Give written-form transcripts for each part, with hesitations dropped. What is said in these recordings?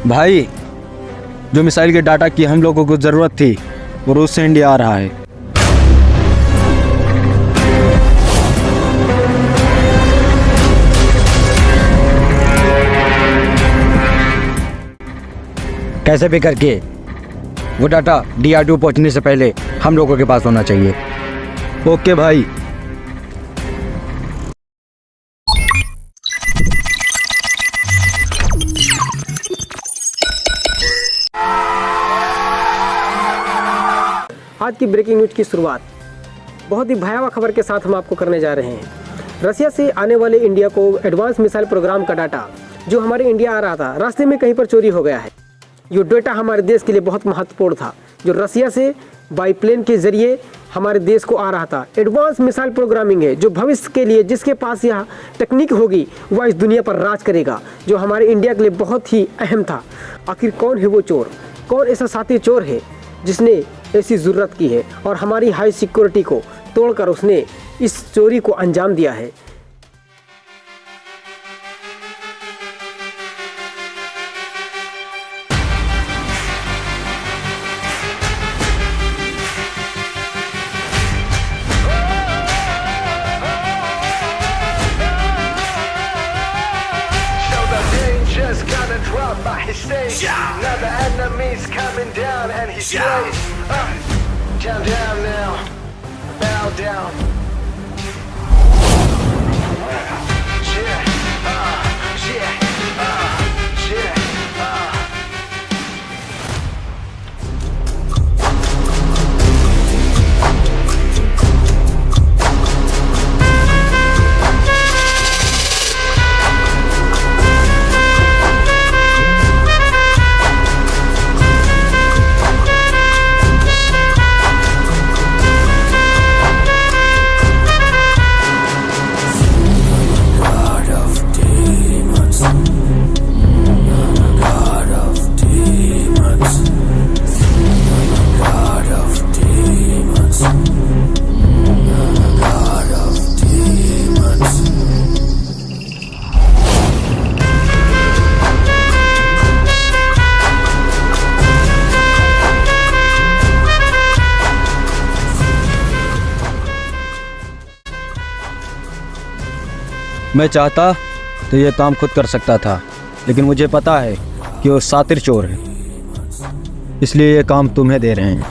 भाई, जो मिसाइल के डाटा की हम लोगों को ज़रूरत थी वो रूस से इंडिया आ रहा है। कैसे भी करके वो डाटा DRDO पहुंचने से पहले हम लोगों के पास होना चाहिए। ओके भाई। आज की ब्रेकिंग न्यूज की शुरुआत बहुत ही भयावह खबर के साथ हम आपको करने जा रहे हैं। रसिया से आने वाले इंडिया को एडवांस मिसाइल प्रोग्राम का डाटा जो हमारे इंडिया आ रहा था, रास्ते में कहीं पर चोरी हो गया है। ये डेटा हमारे देश के लिए बहुत महत्वपूर्ण था, जो रसिया से बाईप्लेन के जरिए हमारे देश को आ रहा था। एडवांस मिसाइल प्रोग्रामिंग है जो भविष्य के लिए जिसके पास यह टेक्निक होगी वह इस दुनिया पर राज करेगा, जो हमारे इंडिया के लिए बहुत ही अहम था। आखिर कौन है वो चोर? कौन ऐसा साथी चोर है जिसने ऐसी ज़रूरत की है और हमारी हाई सिक्योरिटी को तोड़कर उसने इस चोरी को अंजाम दिया है? Now the enemy's coming down and he's slaves. Down, down now. Bow down. Yeah, yeah. मैं चाहता तो ये काम खुद कर सकता था, लेकिन मुझे पता है कि वो सातिर चोर है, इसलिए ये काम तुम्हें दे रहे हैं।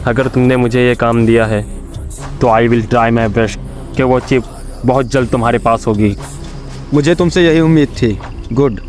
अगर तुमने मुझे ये काम दिया है तो I will try my best कि वो चिप बहुत जल्द तुम्हारे पास होगी। मुझे तुमसे यही उम्मीद थी। गुड।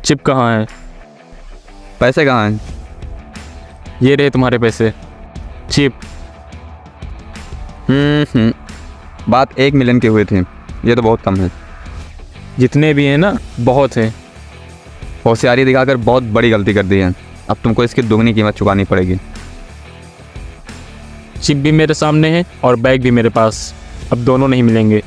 चिप कहाँ है? पैसे कहाँ हैं? ये रहे तुम्हारे पैसे। चिप। बात 1 मिलियन के हुए थे, ये तो बहुत कम है। जितने भी हैं ना, बहुत हैं। होशियारी दिखाकर बहुत बड़ी गलती कर दी है। अब तुमको इसकी दुगनी कीमत चुकानी पड़ेगी। चिप भी मेरे सामने है और बैग भी मेरे पास। अब दोनों नहीं मिलेंगे।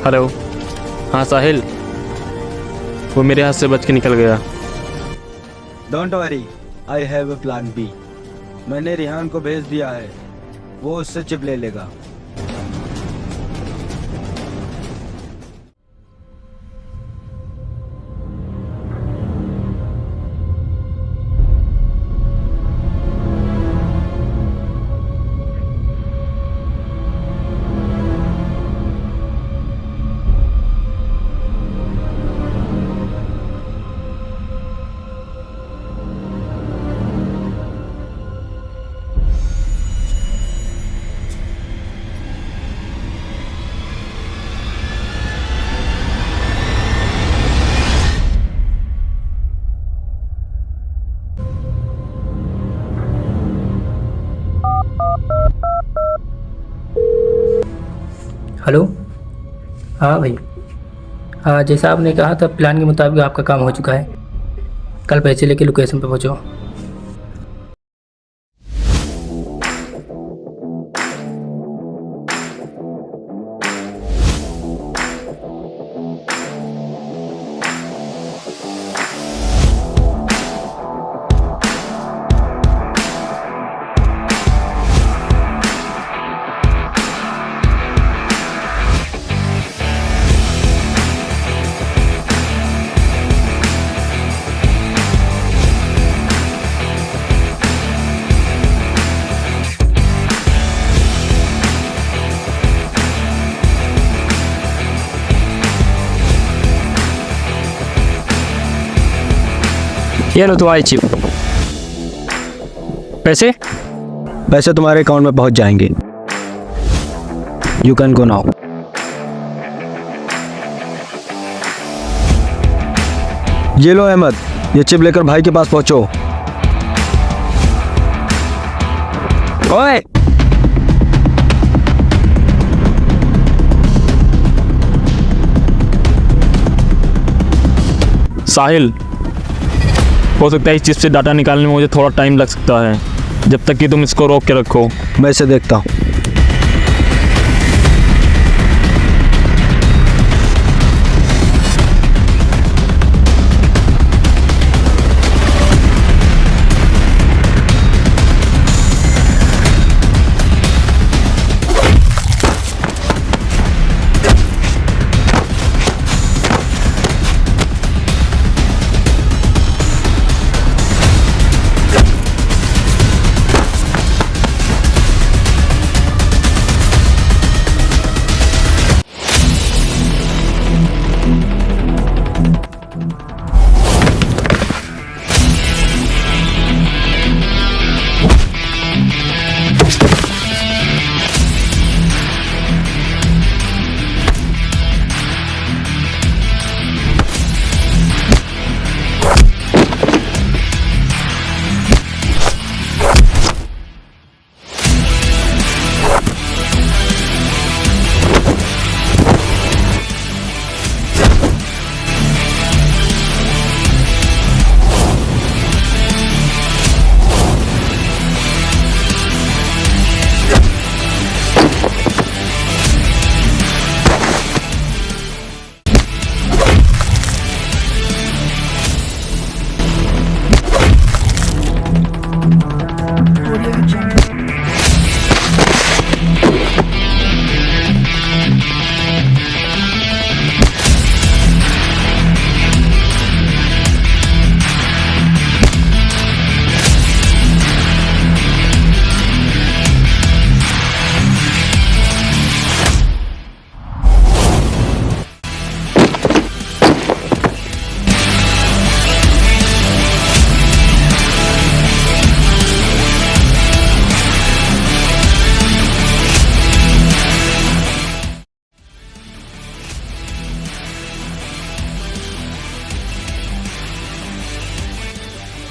हेलो। हाँ साहिल, वो मेरे हाथ से बच के निकल गया। Don't worry, I have a plan B. मैंने रिहान को भेज दिया है, वो उससे चिप ले लेगा। हेलो। हाँ भाई, हाँ जैसा आपने कहा था प्लान के मुताबिक आपका काम हो चुका है। कल पैसे लेके लोकेशन पे पहुँचो। ये लो तुम्हारी चिप। पैसे? पैसे तुम्हारे अकाउंट में पहुंच जाएंगे। You can go now. ये लो अहमद, ये चिप लेकर भाई के पास पहुंचो। ओए! साहिल, हो सकता है इस चिप से डाटा निकालने में मुझे थोड़ा टाइम लग सकता है, जब तक कि तुम इसको रोक के रखो। मैं इसे देखता हूँ।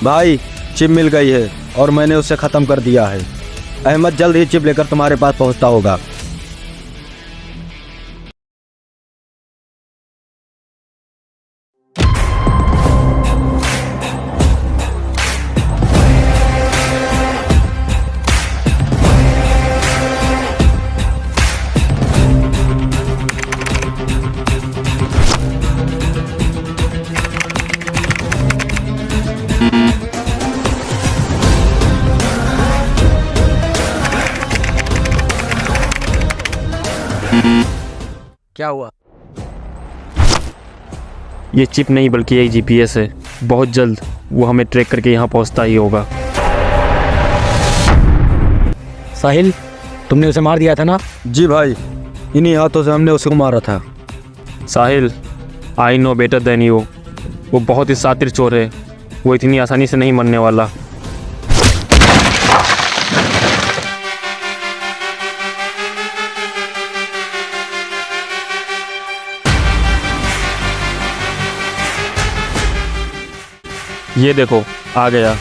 भाई, चिप मिल गई है और मैंने उसे ख़त्म कर दिया है। अहमद जल्द ही चिप लेकर तुम्हारे पास पहुंचता होगा। क्या हुआ? ये चिप नहीं बल्कि एक जीपीएस है। बहुत जल्द वो हमें ट्रैक करके यहाँ पहुँचता ही होगा। साहिल, तुमने उसे मार दिया था ना? जी भाई, इन्हीं हाथों से हमने उसको मारा था। Sahil, I know better than you. वो बहुत ही शातिर चोर है। वो इतनी आसानी से नहीं मरने वाला। ये देखो, आ गया।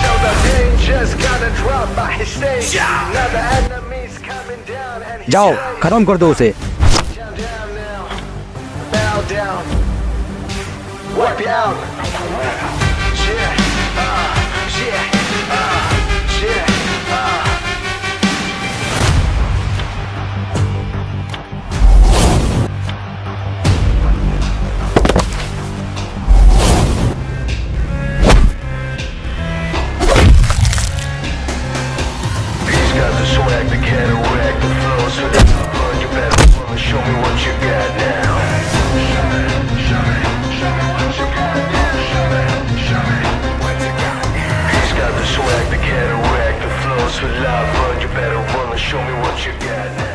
So the danger's gonna drop by his stage. Now the enemy's coming down and he's जाओ, खत्म कर दो उसे। down, down now. Bow down. Wipe you out. Yeah, yeah, yeah, He's got the swag, the cataract, the flow, so that you better wanna show me what you got now. He's got the swag, the cataract, the flow, so love, run, you better wanna show me what you got now.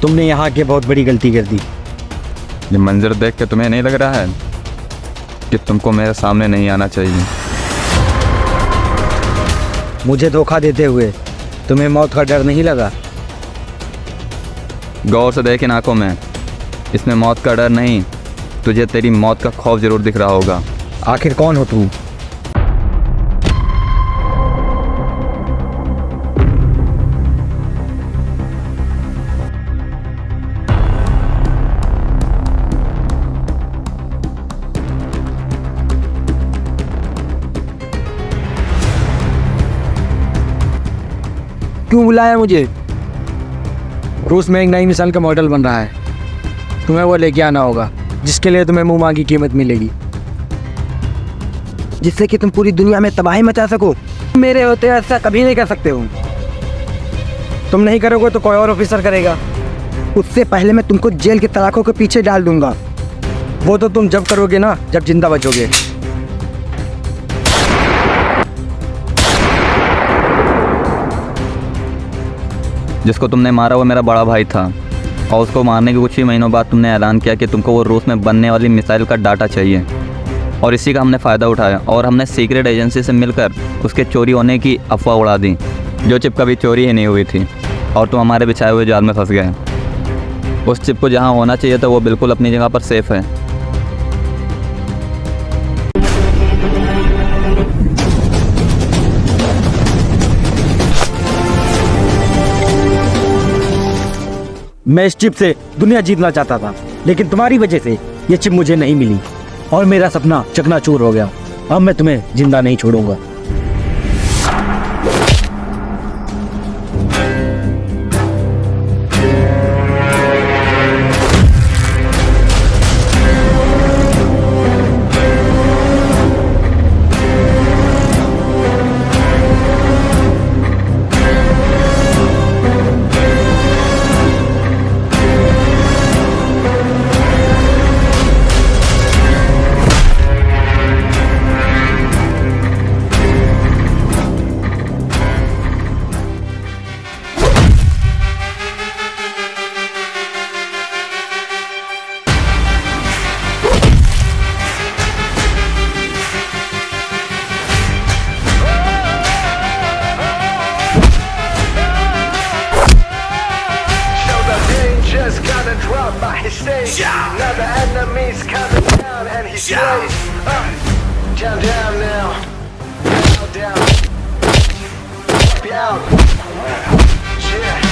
तुमने यहाँ के बहुत बड़ी गलती कर दी। ये मंजर देख के तुम्हें नहीं लग रहा है कि तुमको मेरे सामने नहीं आना चाहिए? मुझे धोखा देते हुए तुम्हें मौत का डर नहीं लगा? गौर से देख इन आंखों में, इसमें मौत का डर नहीं, तुझे तेरी मौत का खौफ जरूर दिख रहा होगा। आखिर कौन हो तू? क्यों बुलाया मुझे? रूस में एक नई मिसाइल का मॉडल बन रहा है, तुम्हें वो लेके आना होगा, जिसके लिए तुम्हें मुंह मांगी कीमत मिलेगी, जिससे कि तुम पूरी दुनिया में तबाही मचा सको। मेरे होते ऐसा कभी नहीं कर सकते हो। तुम नहीं करोगे तो कोई और ऑफिसर करेगा। उससे पहले मैं तुमको जेल के तलाकों के पीछे डाल दूंगा। वो तो तुम जब करोगे ना, जब जिंदा बचोगे। जिसको तुमने मारा वो मेरा बड़ा भाई था, और उसको मारने के कुछ ही महीनों बाद तुमने ऐलान किया कि तुमको वो रूस में बनने वाली मिसाइल का डाटा चाहिए, और इसी का हमने फ़ायदा उठाया और हमने सीक्रेट एजेंसी से मिलकर उसके चोरी होने की अफवाह उड़ा दी, जो चिप कभी चोरी ही नहीं हुई थी, और तुम हमारे बिछाए हुए जाल में फंस गए। उस चिप को जहाँ होना चाहिए था वो बिल्कुल अपनी जगह पर सेफ है। मैं इस चिप से दुनिया जीतना चाहता था, लेकिन तुम्हारी वजह से ये चिप मुझे नहीं मिली और मेरा सपना चकनाचूर हो गया। अब मैं तुम्हें जिंदा नहीं छोड़ूंगा। Dropped by his stage. Now the enemy's coming down and he's slaves. Down, down now. Down, down. Wipe you out. Yeah.